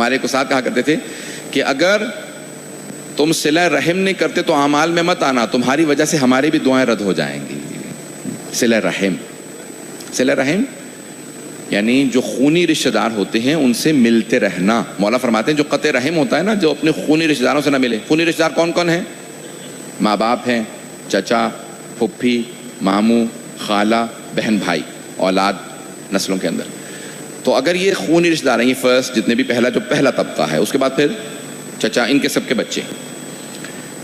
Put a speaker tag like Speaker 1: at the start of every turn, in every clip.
Speaker 1: ہمارے ایک استاد کہا کرتے تھے کہ اگر تم صلہ رحم نہیں کرتے تو اعمال میں مت آنا، تمہاری وجہ سے ہماری بھی دعائیں رد ہو جائیں گی۔ صلہ رحم، صلہ رحم یعنی جو خونی رشتہ دار ہوتے ہیں ان سے ملتے رہنا۔ مولا فرماتے ہیں جو قطع رحم ہوتا ہے نا، جو اپنے خونی رشتہ داروں سے نہ ملے۔ خونی رشتہ دار کون کون ہیں؟ ماں باپ ہیں، چچا، پھپھی، ماموں، خالہ، بہن بھائی، اولاد نسلوں کے اندر۔ تو اگر یہ خونی رشتہ دار ہیں، یہ فرسٹ جتنے بھی جو پہلا طبقہ ہے، اس کے بعد پھر چچا، ان کے سب کے بچے،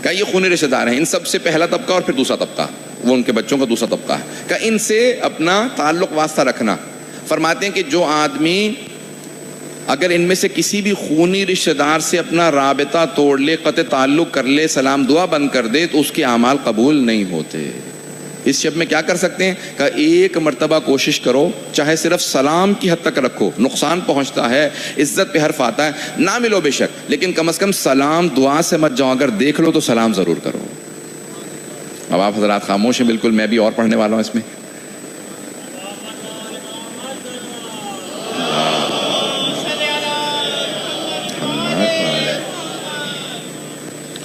Speaker 1: کہ یہ خونی رشتہ دار ہیں، ان سب سے پہلا طبقہ اور پھر دوسرا طبقہ، وہ ان کے بچوں کا دوسرا طبقہ ہے، کہ ان سے اپنا تعلق واسطہ رکھنا۔ فرماتے ہیں کہ جو آدمی اگر ان میں سے کسی بھی خونی رشتہ دار سے اپنا رابطہ توڑ لے، قطع تعلق کر لے، سلام دعا بند کر دے، تو اس کے اعمال قبول نہیں ہوتے۔ اس شب میں کیا کر سکتے ہیں کہ ایک مرتبہ کوشش کرو، چاہے صرف سلام کی حد تک رکھو، نقصان پہنچتا ہے، عزت پہ حرف آتا ہے، نہ ملو بے شک، لیکن کم از کم سلام دعا سے مت جاؤ، اگر دیکھ لو تو سلام ضرور کرو۔ اب آپ حضرات خاموش ہیں بالکل، میں بھی اور پڑھنے والا ہوں اس میں۔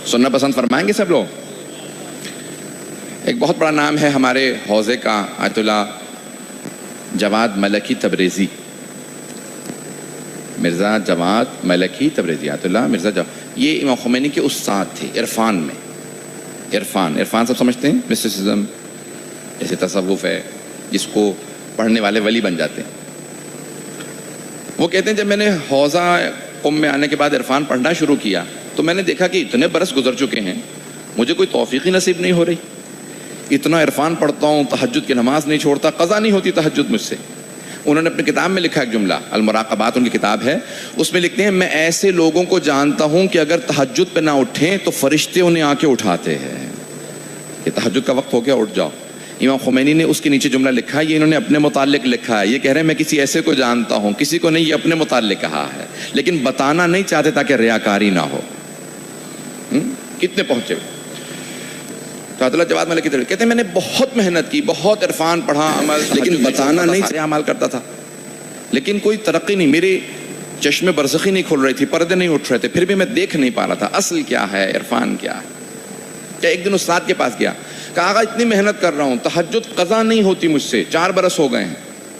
Speaker 1: سننا پسند فرمائیں گے سب لوگ؟ ایک بہت بڑا نام ہے ہمارے حوزے کا، آیت اللہ جواد ملکی تبریزی، مرزا جواد ملکی تبریزی، آیت اللہ مرزا جواد، یہ امام خمینی کے استاد تھے عرفان میں۔ عرفان سب سمجھتے ہیں، مسٹیسزم جیسے تصوف ہے جس کو پڑھنے والے ولی بن جاتے ہیں۔ وہ کہتے ہیں جب میں نے حوزہ قم میں آنے کے بعد عرفان پڑھنا شروع کیا تو میں نے دیکھا کہ اتنے برس گزر چکے ہیں، مجھے کوئی توفیق ہی نصیب نہیں ہو رہی۔ اتنا عرفان پڑھتا ہوں، تہجد کی نماز نہیں چھوڑتا، قضا نہیں ہوتی تہجد مجھ سے۔ انہوں نے اپنی کتاب میں لکھا ایک جملہ، المراقبات ان کی کتاب ہے، اس میں لکھتے ہیں میں ایسے لوگوں کو جانتا ہوں کہ اگر تہجد پہ نہ اٹھیں تو فرشتے انہیں آ کے اٹھاتے ہیں کہ تہجد کا وقت ہو گیا، اٹھ جاؤ۔ امام خمینی نے اس کے نیچے جملہ لکھا ہے، یہ انہوں نے اپنے متعلق لکھا ہے، یہ کہہ رہے ہیں میں کسی ایسے کو جانتا ہوں، کسی کو نہیں، یہ اپنے متعلق کہا ہے، لیکن بتانا نہیں چاہتے تاکہ ریاکاری نہ ہو۔ کتنے پہنچے تو عبداللہ جواد ملکی کہتے ہیں میں نے بہت محنت کی، بہت عرفان پڑھا، عمل، لیکن بتانا نہیں، سارے اعمال کرتا تھا، لیکن کوئی ترقی نہیں، میرے چشمے برزخی نہیں کھل رہی تھی، پردے نہیں اٹھ رہے تھے، پھر بھی میں دیکھ نہیں پا رہا تھا اصل کیا ہے، عرفان کیا ہے۔ کہ ایک دن استاد کے پاس گیا، کہا آقا اتنی محنت کر رہا ہوں، تہجد قضا نہیں ہوتی مجھ سے، 4 برس ہو گئے ہیں،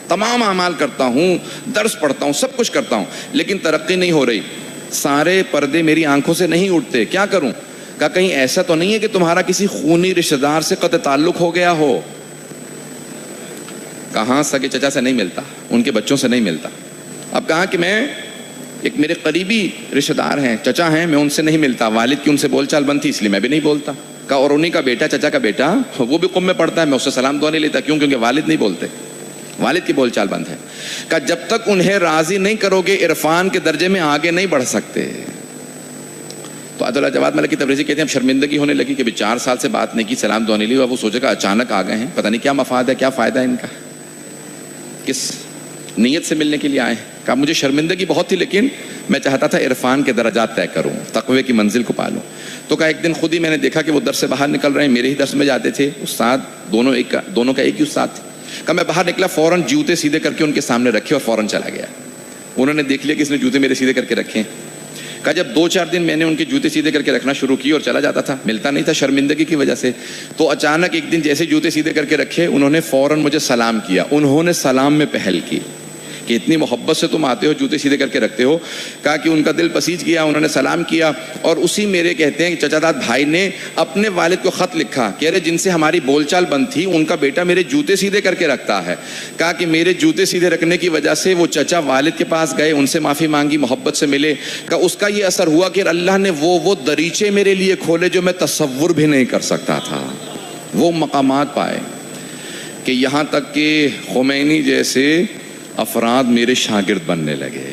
Speaker 1: تمام اعمال کرتا ہوں، درس پڑھتا ہوں، سب کچھ کرتا ہوں، لیکن ترقی نہیں ہو رہی، سارے پردے میری آنکھوں سے نہیں اٹھتے، کیا کروں؟ کہا کہیں ایسا تو نہیں ہے کہ تمہارا کسی خونی رشتہ دار سے قطع تعلق ہو گیا ہو؟ کہاں سگے چچا سے نہیں ملتا، ان کے بچوں سے نہیں ملتا۔ اب کہا کہ میں ایک میرے قریبی رشتہ دار ہیں، چچا ہیں، میں ان سے نہیں ملتا، والد کی ان سے بول چال بند تھی اس لیے میں بھی نہیں بولتا۔ کہا اور انہیں کا بیٹا، چچا کا بیٹا، وہ بھی قم میں پڑھتا ہے، میں اس سے سلام دعا نہیں لیتا، کیوں؟ کیونکہ والد نہیں بولتے، والد کی بول چال بند ہے۔ کہا جب تک انہیں راضی نہیں کرو گے عرفان کے درجے میں آگے نہیں بڑھ سکتے۔ تو عبداللہ جواد ملکی تبریزی کہتے ہیں اب شرمندگی ہونے لگی کہ ابھی 4 سال سے بات نہیں کی، سلام دعا نہیں لی، وہ سوچے گا اچانک آ گئے ہیں، پتہ نہیں کیا مفاد ہے، کیا فائدہ ہے ان کا، کس نیت سے ملنے کے لیے آئے ہیں۔ کہا مجھے شرمندگی بہت تھی، لیکن میں چاہتا تھا عرفان کے درجات طے کروں، تقوی کی منزل کو پالوں۔ تو کہا ایک دن خود ہی میں نے دیکھا کہ وہ درس سے باہر نکل رہے ہیں، میرے ہی درس میں جاتے تھے، استاد دونوں کا ایک ہی استاد تھا۔ کہا میں باہر نکلا، فوراً جوتے سیدھے کر کے ان کے سامنے رکھے اور فوراً چلا گیا۔ انہوں نے دیکھ لیا کہ اس نے جوتے میرے سیدھے کر کے رکھے ہیں۔ کہا جب 2-4 دن میں نے ان کے جوتے سیدھے کر کے رکھنا شروع کی اور چلا جاتا تھا، ملتا نہیں تھا شرمندگی کی وجہ سے، تو اچانک ایک دن جیسے جوتے سیدھے کر کے رکھے، انہوں نے فوراً مجھے سلام کیا۔ انہوں نے سلام میں پہل کی کہ اتنی محبت سے تم آتے ہو، جوتے سیدھے کر کے رکھتے ہو۔ کہا کہ ان کا دل پسیج گیا، انہوں نے سلام کیا، اور اسی میرے کہتے ہیں کہ چچا داد بھائی نے اپنے والد کو خط لکھا، کہہ رہے جن سے ہماری بول چال بند تھی ان کا بیٹا میرے جوتے سیدھے کر کے رکھتا ہے۔ کہا کہ میرے جوتے سیدھے رکھنے کی وجہ سے وہ چچا والد کے پاس گئے، ان سے معافی مانگی، محبت سے ملے۔ کہا اس کا یہ اثر ہوا کہ اللہ نے وہ دریچے میرے لیے کھولے جو میں تصور بھی نہیں کر سکتا تھا، وہ مقامات پائے کہ یہاں تک کہ خمینی جیسے افراد میرے شاگرد بننے لگے۔